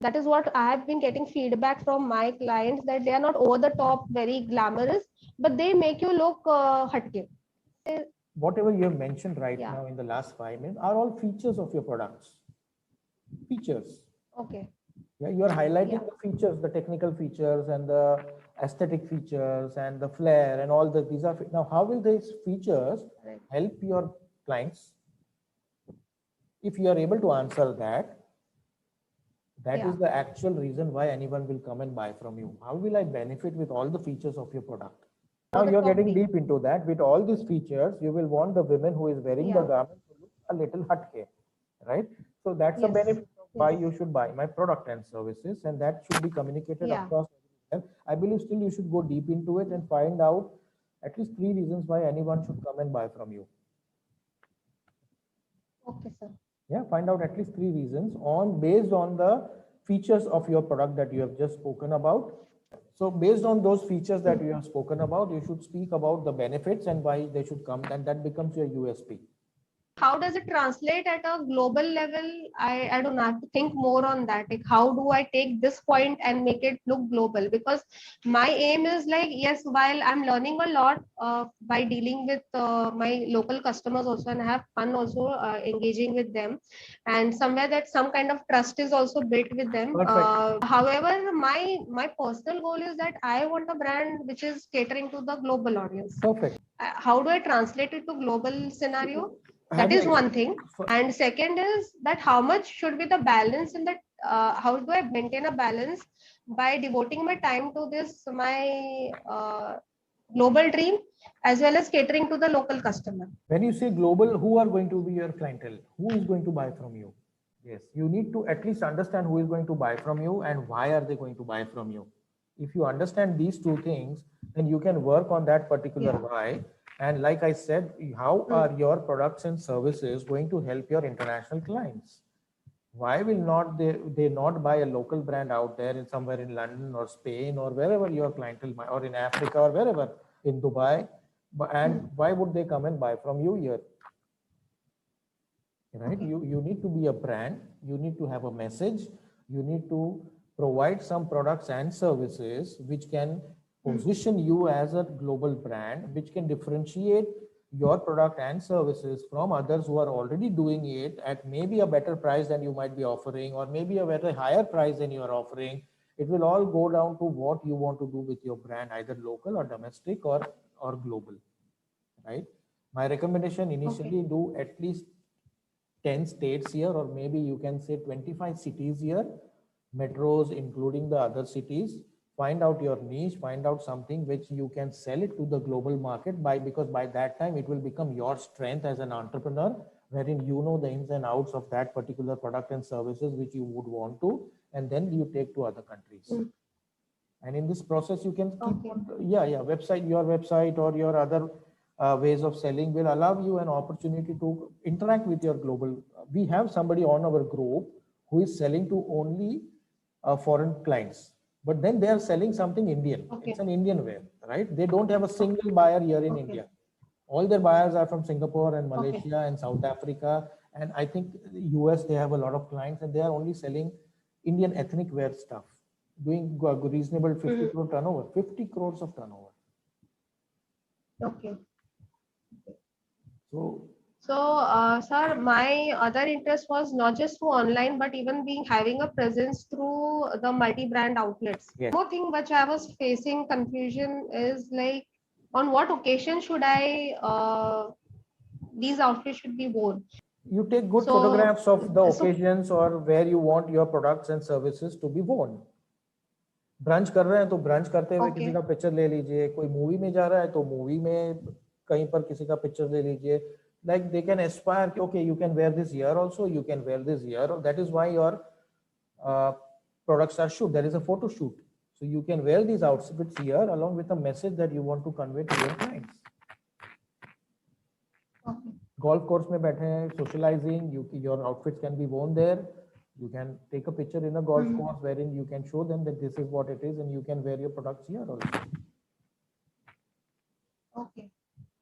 That is what I have been getting feedback from my clients, that they are not over the top very glamorous, but they make you look hatke. Whatever you have mentioned right Yeah. now in the last 5 minutes are all features of your products. Features. Okay. Yeah, you are highlighting Yeah. the features, the technical features and the aesthetic features and the flair and all that. These are now, how will these features Right. help your clients? If you are able to answer that, that Yeah. is the actual reason why anyone will come and buy from you. How will I benefit with all the features of your product? Now The you're top getting deep. deep into that. With all these features, you will want the women who is wearing the Yeah. garment to look a little hatke, right? So that's a Yes. benefit of why Yes. you should buy my product and services, and that should be communicated Yeah. across everywhere. I believe still you should go deep into it and find out at least 3 reasons why anyone should come and buy from you. Okay, sir. Yeah, find out at least 3 reasons on based on the features of your product that you have just spoken about. So based on those features that you have spoken about, you should speak about the benefits and why they should come, and that becomes your USP. How does it translate at a global level? I don't have to think more on that. Like, how do I take this point and make it look global? Because my aim is like, yes, while I'm learning a lot by dealing with my local customers also, and I have fun also engaging with them, and somewhere that some kind of trust is also built with them. Perfect. However, my personal goal is that I want a brand which is catering to the global audience. Perfect. How do I translate it to global scenario? That Have is you one thing. And second is that how much should be the balance in that? How do I maintain a balance by devoting my time to this, my global dream, as well as catering to the local customer? when you say global, who are going to be your clientele? Who is going to buy from you? Yes, you need to at least understand who is going to buy from you and why are they going to buy from you. If you understand these two things, then you can work on that particular why. And like I said, how are your products and services going to help your international clients? Why will not they not buy a local brand out there in somewhere in London or Spain or wherever your clientele or in Africa or wherever in Dubai? And why would they come and buy from you here? Right? You need to be a brand, you need to have a message, you need to provide some products and services which can position you as a global brand, which can differentiate your product and services from others who are already doing it at maybe a better price than you might be offering, or maybe a better higher price than you are offering. It will all go down to what you want to do with your brand, either local or domestic or global, right? My recommendation, initially do at least 10 states here, or maybe you can say 25 cities here, metros including the other cities. Find out your niche, find out something which you can sell it to the global market by, because by that time it will become your strength as an entrepreneur, wherein you know the ins and outs of that particular product and services which you would want to, and then you take to other countries. And in this process you can keep on, your website or your other ways of selling will allow you an opportunity to interact with your global. We have somebody on our group who is selling to only foreign clients, but then they are selling something Indian. It's an Indian wear, right? They don't have a single buyer here in India. All their buyers are from Singapore and Malaysia and South Africa, and I think US, they have a lot of clients, and they are only selling Indian ethnic wear stuff, doing reasonable 50 crore turnover, 50 crores of turnover. Okay. So Sir, my other interest was not just through online, but even being having a presence through the multi-brand outlets. yes, One more thing which I was facing confusion is like, on what occasion should these outfits should be worn? you take good So, photographs of the so occasions or where you want your products and services to be worn. Brunch कर रहे हैं तो brunch करते हुए किसी का picture ले लीजिए, कोई मूवी में जा रहा है तो मूवी में कहीं पर किसी का पिक्चर ले लीजिए. Like they can aspire, okay, you can wear this here also, you can wear this here. That is why your products are shoot. There is a photo shoot, so you can wear these outfits here along with a message that you want to convey to your clients. Golf course में बैठे हैं, socializing, your outfits can be worn there. You can take a picture in a golf course wherein you can show them that this is what it is, and you can wear your products here also. okay.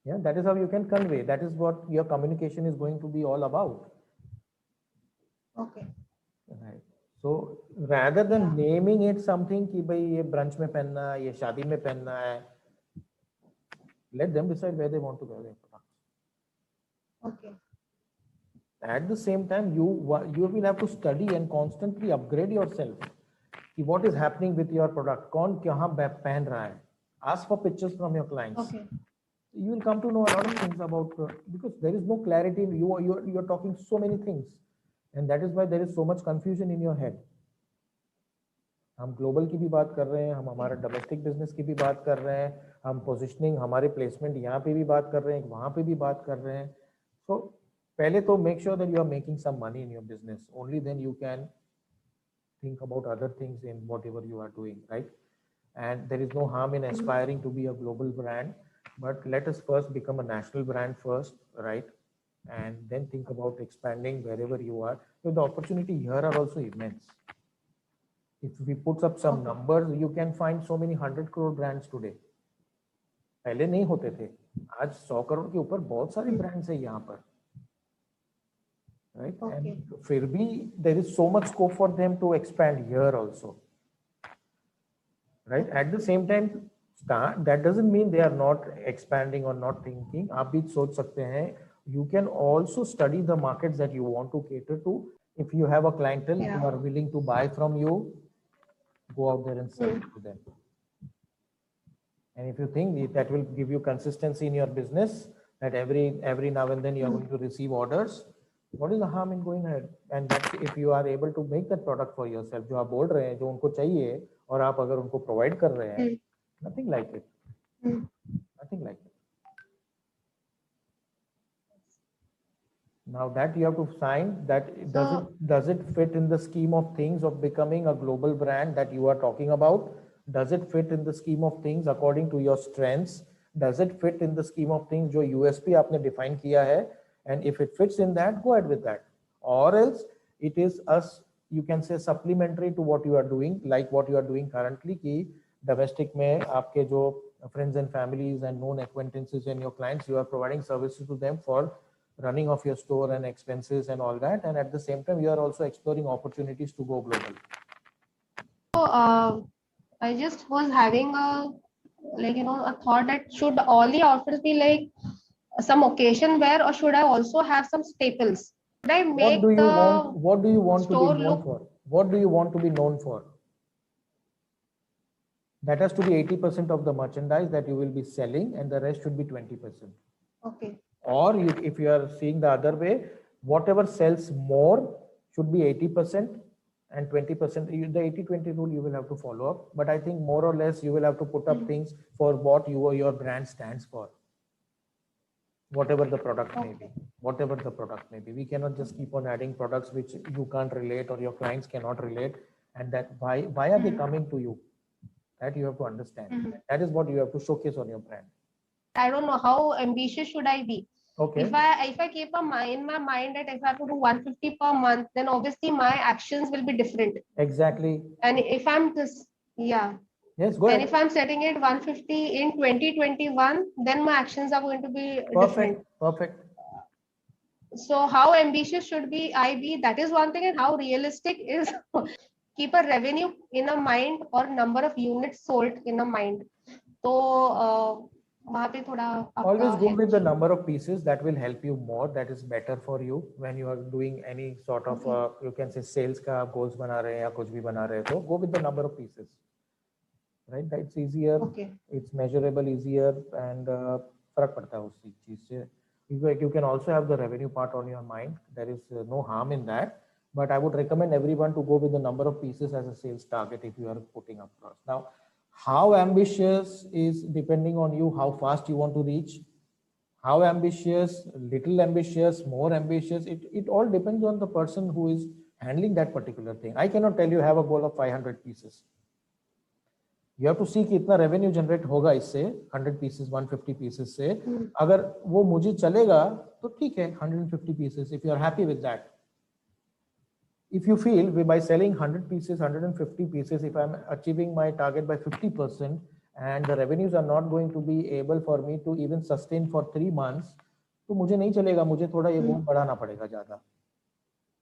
Yeah, that is how you can convey. That is what your communication is going to be all about. Okay. Right. So rather than naming it something कि भाई ये brunch में पहनना है, ये शादी में पहनना है, let them decide where they want to wear their products. Okay. At the same time, you will have to study and constantly upgrade yourself. कि what is happening with your product? कौन कहाँ पहन रहा है? Ask for pictures from your clients. Okay. You will come to know a lot of things about because there is no clarity. You're talking so many things, and that is why there is so much confusion in your head. हम global की भी बात कर रहे हैं, हम हमारा domestic business की भी बात कर रहे हैं, हम पोजिशनिंग हमारे प्लेसमेंट यहाँ पे भी बात कर रहे हैं, वहाँ पे भी बात कर रहे हैं. सो पहले तो make sure that you are making some money in your business, only then you can think about other things in whatever you are doing, right? And there is no harm in aspiring to be a global brand, but let us first become a national brand first, right? And then think about expanding wherever you are. So the opportunity here are also immense. If we put up some numbers, you can find so many 100 crore brands today. पहले नहीं होते थे, आज 100 करोड़ के ऊपर बहुत सारे brands है यहाँ पर, right? Okay. And फिर भी there is so much scope for them to expand here also, right? At the same time, that doesn't mean they are not expanding or not thinking. आप भी सोच सकते हैं. You can also study the markets that you want to cater to. If you have a clientele who are willing to buy from you, go out there and sell to them. And if you think that will give you consistency in your business, that every now and then you are going to receive orders, what is the harm in going ahead? And that if you are able to make that product for yourself, जो आप बोल रहे हैं, जो उनको चाहिए, और आप अगर उनको provide कर रहे हैं, nothing like it, nothing like it. Now that you have to find that does it fit in the scheme of things of becoming a global brand that you are talking about? Does it fit in the scheme of things according to your strengths? Does it fit in the scheme of things जो USP आपने define किया है? And if it fits in that, go ahead with that. Or else it is you can say supplementary to what you are doing, like what you are doing currently. कि domestic में आपके जो friends and families and known acquaintances and your clients, you are providing services to them for running of your store and expenses and all that. And at the same time, you are also exploring opportunities to go global. So I just was having a thought that should all the offers be like some occasion wear, or should I also have some staples? Should I make what do you want to be known for? What do you want to be known for? That has to be 80% of the merchandise that you will be selling, and the rest should be 20%. Okay. Or if you are seeing the other way, whatever sells more should be 80%, and 20%, the 80-20 rule you will have to follow up. But I think more or less you will have to put up things for what your brand stands for. Whatever the product may be, whatever the product may be. We cannot just keep on adding products which you can't relate or your clients cannot relate. And that why are they coming to you? That you have to understand. That is what you have to showcase on your brand. I don't know how ambitious should I be. Okay. If I keep in my mind that if I have to do 150 per month, then obviously my actions will be different. Exactly. And if I'm just Yes, go ahead. And if I'm setting it 150 in 2021, then my actions are going to be different. Perfect. So how ambitious should I be? That is one thing, and how realistic is keep a revenue in a mind or number of units sold in a mind. So always go with the number of pieces. That will help you more. That is better for you when you are doing any sort of you can say sales ka goals bana rahe ya kuch bhi bana rahe to go with the number of pieces, right? That's easier. It's measurable, easier, and farak padta hai usi cheez se. You can also have the revenue part on your mind. There is no harm in that, but I would recommend everyone to go with the number of pieces as a sales target if you are putting across. Now, how ambitious is depending on you, how fast you want to reach, how ambitious, little ambitious, more ambitious. It all depends on the person who is handling that particular thing. I cannot tell you have a goal of 500 pieces. You have to see कि इतना revenue generate होगा इससे 100 pieces, 150 pieces से. अगर वो मुझे चलेगा तो ठीक है 150 pieces if you are happy with that. If you feel by selling 100 pieces, 150 pieces, if I'm achieving my target by 50% and the revenues are not going to be able for me to even sustain for 3 months, तो मुझे नहीं चलेगा, मुझे थोड़ा ये गोल बढ़ाना पड़ेगा ज़्यादा.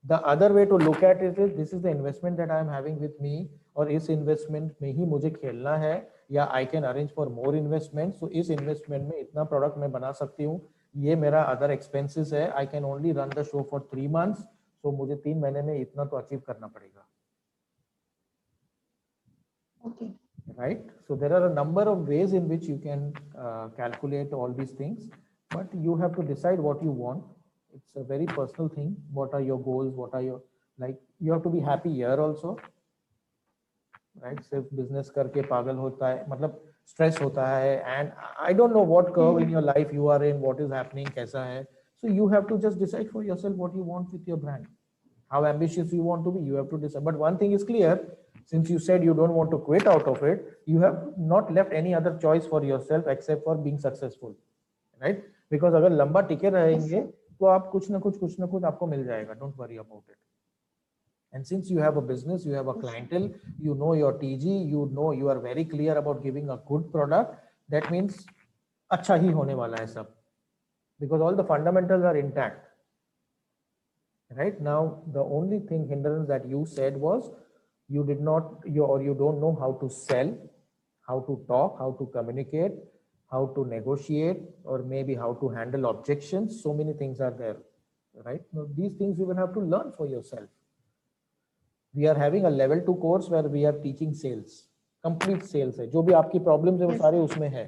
The other way to look at it is this is the investment that I am having with me, और इस investment में ही मुझे खेलना है, या I can arrange for more investment. So इस investment में इतना product मैं बना सकती हूँ, ये मेरा other expenses है, I can only run the show for 3 months. So मुझे 3 महीने में इतना तो achieve करना पड़ेगा. Okay. Right? So there are a number of ways in which you can calculate all these things, but you have to decide what you want. It's a very personal thing. What are your goals? What are your, like, you have to be happy here also, right? सिर्फ business करके पागल होता है, मतलब stress होता है, and I don't know what curve in your life you are in, what is happening, कैसा है. So you have to just decide for yourself what you want with your brand. How ambitious you want to be, you have to decide. But one thing is clear, since you said you don't want to quit out of it, you have not left any other choice for yourself except for being successful, right? Because अगर लंबा टिके रहेंगे तो आप कुछ ना कुछ आपको मिल जाएगा. Don't worry about it. And since you have a business, you have a clientele, you know your TG, you know you are very clear about giving a good product. That means अच्छा ही होने वाला है सब, because all the fundamentals are intact. Right now, the only thing hindrance that you said was you did not, you don't know how to sell, how to talk, how to communicate, how to negotiate, or maybe how to handle objections. So many things are there, right? Now, these things you will have to learn for yourself. We are having a level 2 course where we are teaching sales, complete sales है, जो भी आपकी problems है वो सारे उसमें है.